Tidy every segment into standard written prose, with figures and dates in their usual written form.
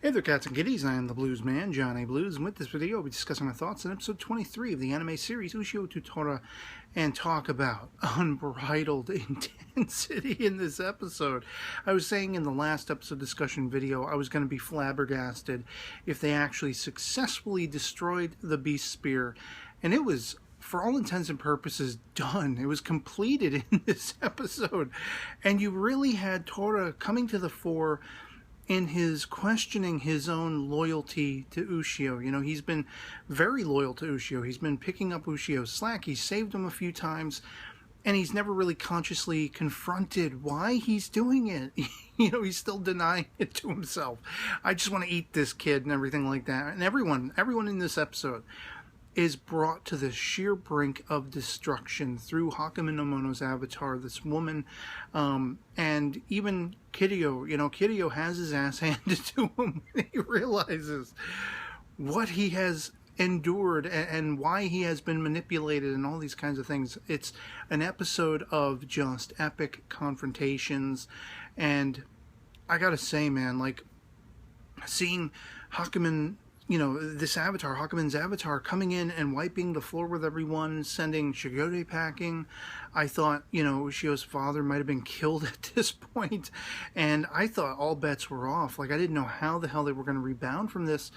Hey there, cats and kitties. I am the Blues Man, Johnny Blues, and with this video, I'll be discussing my thoughts on episode 23 of the anime series Ushio to Tora, and talk about unbridled intensity in this episode. I was saying in the last episode discussion video, I was going to be flabbergasted if they actually successfully destroyed the Beast Spear, and it was, for all intents and purposes, done. It was completed in this episode, and you really had Tora coming to the fore in his questioning his own loyalty to Ushio. You know, he's been very loyal to Ushio. He's been picking up Ushio's slack. He's saved him a few times, and he's never really consciously confronted why he's doing it. You know, he's still denying it to himself. I just want to eat this kid and everything like that. And everyone in this episode is brought to the sheer brink of destruction through Hakumen no Mono's avatar, this woman, and even Kiryu. You know, Kiryu has his ass handed to him when he realizes what he has endured and why he has been manipulated and all these kinds of things. It's an episode of just epic confrontations, and I gotta say, man, like, seeing Hakumen, you know, this avatar, Hakumen's avatar, coming in and wiping the floor with everyone, sending Shigure packing. I thought, you know, Ushio's father might have been killed at this point, and I thought all bets were off. Like, I didn't know how the hell they were going to rebound from this,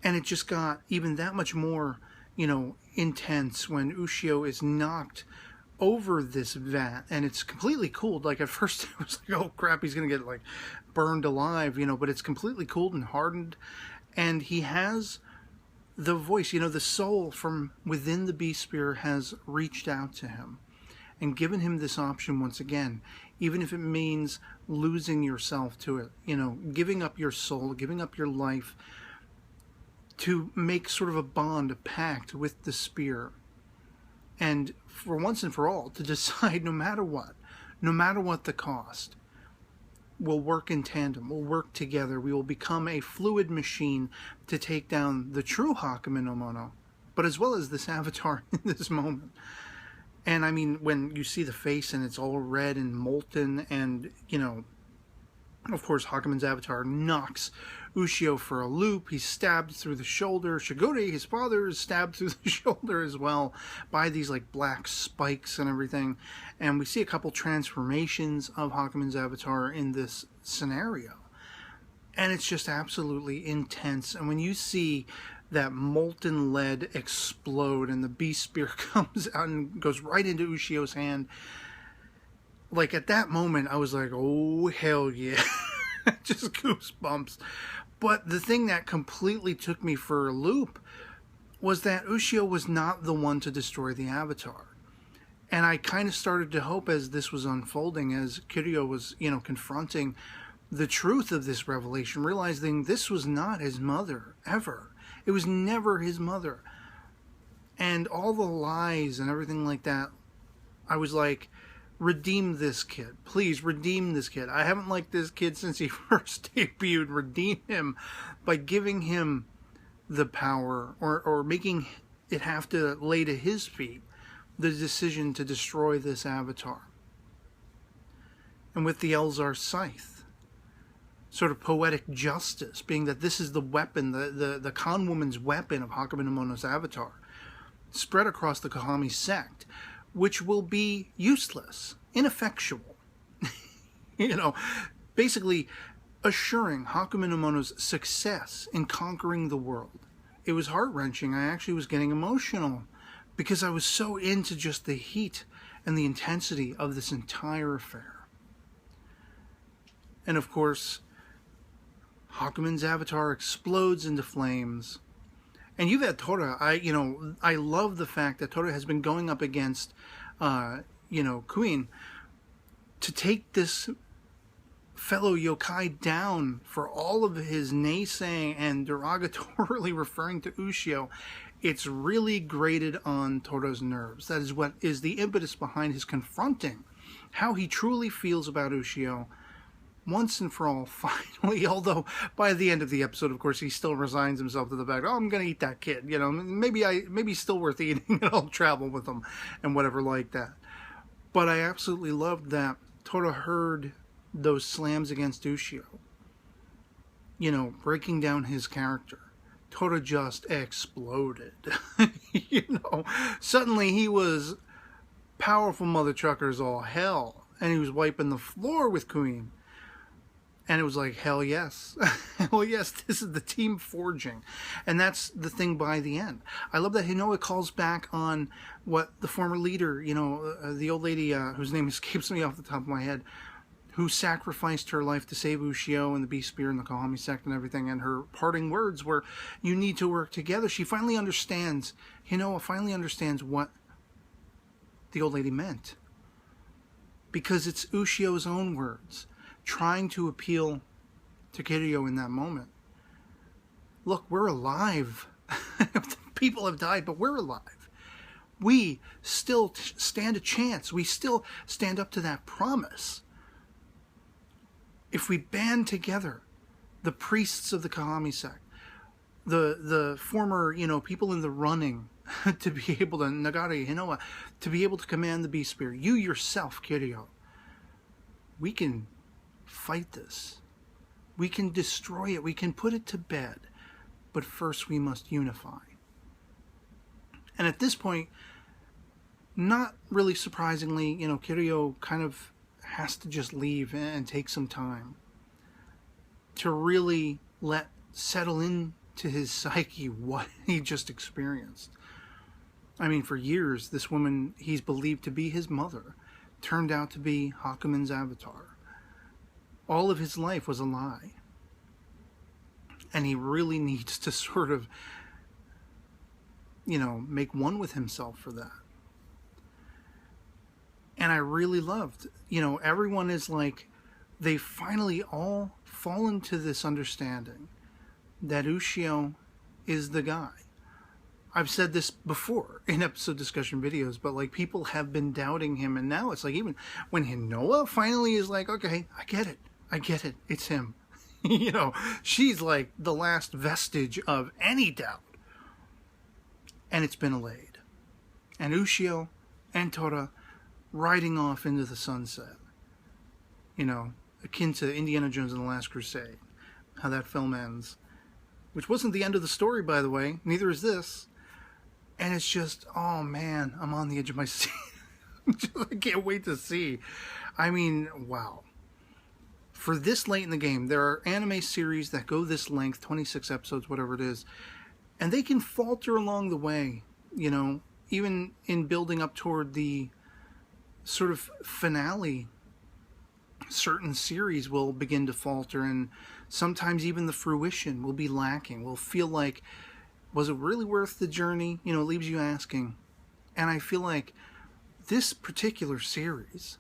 and it just got even that much more, you know, intense when Ushio is knocked over this vat, and it's completely cooled. Like, at first it was like, oh crap, he's going to get, like, burned alive, you know, but it's completely cooled and hardened. And he has the voice, you know, the soul from within the Beast Spear has reached out to him and given him this option once again, even if it means losing yourself to it, you know, giving up your soul, giving up your life to make sort of a bond, a pact with the spear. And for once and for all, to decide no matter what the cost, we'll work in tandem, we'll work together, we will become a fluid machine to take down the true Hakumen no Mono, but as well as this avatar in this moment. And I mean, when you see the face and it's all red and molten, and, you know, of course, Hakumen's avatar knocks Ushio for a loop. He's stabbed through the shoulder. Shigure, his father, is stabbed through the shoulder as well by these, like, black spikes and everything. And we see a couple transformations of Hakumen's avatar in this scenario. And it's just absolutely intense. And when you see that molten lead explode and the Beast Spear comes out and goes right into Ushio's hand, like, at that moment, I was like, oh, hell yeah. Just goosebumps. But the thing that completely took me for a loop was that Ushio was not the one to destroy the avatar. And I kind of started to hope, as this was unfolding, as Kiryu was, you know, confronting the truth of this revelation, realizing this was not his mother, ever. It was never his mother. And all the lies and everything like that, I was like, redeem this kid. Please, redeem this kid. I haven't liked this kid since he first debuted. Redeem him by giving him the power, or making it have to lay to his feet the decision to destroy this avatar. And with the Elzar scythe, sort of poetic justice, being that this is the weapon, the con woman's weapon of Hakumen no Mono's avatar, spread across the Kohami sect, which will be useless, ineffectual, you know, basically assuring Hakumen no Mono's success in conquering the world. It was heart-wrenching. I actually was getting emotional because I was so into just the heat and the intensity of this entire affair. And of course, Hakumen's avatar explodes into flames. And you've had Tora. I love the fact that Tora has been going up against, you know, Queen to take this fellow yokai down for all of his naysaying and derogatorily referring to Ushio. It's really grated on Tora's nerves. That is what is the impetus behind his confronting how he truly feels about Ushio once and for all, finally. Although by the end of the episode, of course, he still resigns himself to the fact, oh, I'm going to eat that kid. You know, maybe it's still worth eating, and I'll travel with him and whatever like that. But I absolutely loved that Tora heard those slams against Ushio breaking down his character, Tora just exploded. Suddenly he was powerful mother truckers all hell, and he was wiping the floor with Queen. And it was like, hell yes. Hell yes, this is the team forging. And that's the thing by the end. I love that Hinoa calls back on what the former leader, the old lady whose name escapes me off the top of my head, who sacrificed her life to save Ushio and the Beast Spear and the Kahami sect and everything, and her parting words were, you need to work together. She finally understands, Hinoa finally understands what the old lady meant. Because it's Ushio's own words, trying to appeal to Kiryu in that moment. Look, we're alive. People have died, but we're alive. We still stand a chance. We still stand up to that promise. If we band together, the priests of the Kahami sect, the former, people in the running, to be able to, Nagare, Hinoa, to be able to command the Beast Spear, you yourself, Kiryu, we can fight this. We can destroy it. We can put it to bed. But first we must unify. And at this point, not really surprisingly, Kiryu kind of has to just leave and take some time to really settle into his psyche what he just experienced. I mean, for years, this woman he's believed to be his mother turned out to be Hakumen's avatar. All of his life was a lie. And he really needs to sort of, make one with himself for that. And I really loved, everyone is like, they finally all fall into this understanding that Ushio is the guy. I've said this before in episode discussion videos, but like people have been doubting him, and now it's like even when Hinoa finally is like, okay, I get it, it's him. She's like the last vestige of any doubt. And it's been allayed. And Ushio and Tora riding off into the sunset. Akin to Indiana Jones and the Last Crusade. How that film ends. Which wasn't the end of the story, by the way. Neither is this. And it's just, oh man, I'm on the edge of my seat. I can't wait to see. I mean, wow. For this late in the game, there are anime series that go this length, 26 episodes, whatever it is, and they can falter along the way, even in building up toward the sort of finale. Certain series will begin to falter, and sometimes even the fruition will be lacking. We'll feel like, was it really worth the journey? It leaves you asking. And I feel like this particular series,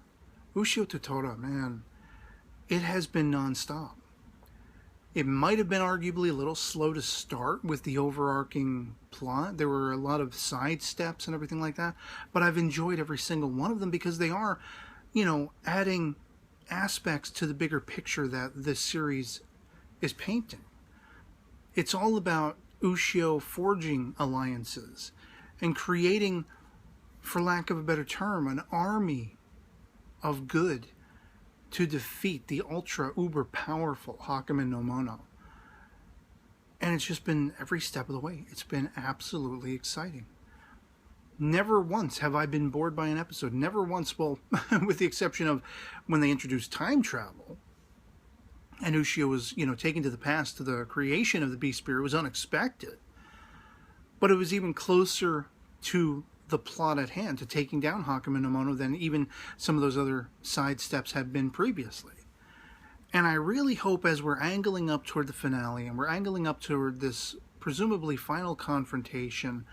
Ushio to Tora, man, it has been nonstop. It might have been arguably a little slow to start with the overarching plot. There were a lot of side steps and everything like that. But I've enjoyed every single one of them because they are, adding aspects to the bigger picture that this series is painting. It's all about Ushio forging alliances and creating, for lack of a better term, an army of good to defeat the ultra uber powerful Hakumen no Mono. And it's just been every step of the way. It's been absolutely exciting. Never once have I been bored by an episode. Never once, well, with the exception of when they introduced time travel and Ushio was, taken to the past to the creation of the Beast Spear. It was unexpected. But it was even closer to the plot at hand, to taking down Hakumen no Mono, than even some of those other side steps had been previously. And I really hope, as we're angling up toward the finale and we're angling up toward this presumably final confrontation,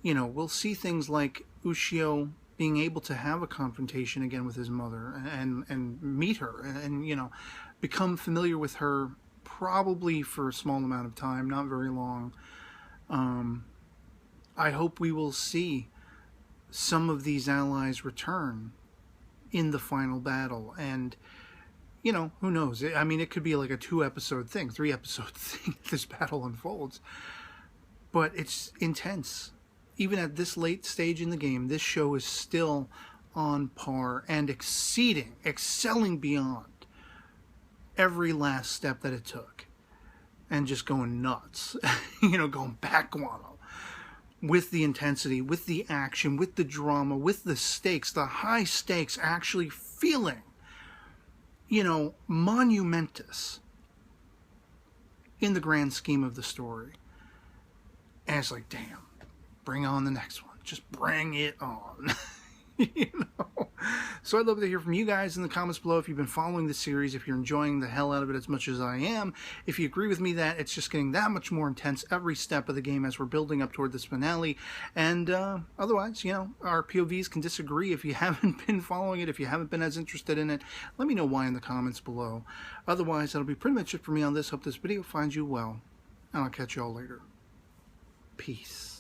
we'll see things like Ushio being able to have a confrontation again with his mother and meet her and become familiar with her, probably for a small amount of time, not very long. I hope we will see some of these allies return in the final battle. And, who knows? I mean, it could be like a 2-episode thing, 3-episode thing if this battle unfolds. But it's intense. Even at this late stage in the game, this show is still on par and excelling beyond every last step that it took. and just going nuts, you know, going back guano with the intensity, with the action, with the drama, with the stakes, the high stakes actually feeling, you know, monumentous in the grand scheme of the story. And it's like, damn, bring on the next one. Just bring it on. You know? So I'd love to hear from you guys in the comments below if you've been following the series, if you're enjoying the hell out of it as much as I am, if you agree with me that it's just getting that much more intense every step of the game as we're building up toward this finale. And otherwise, you know, our POVs can disagree. If you haven't been following it, if you haven't been as interested in it, let me know why in the comments below. Otherwise, that'll be pretty much it for me on this. Hope this video finds you well, and I'll catch you all later. Peace.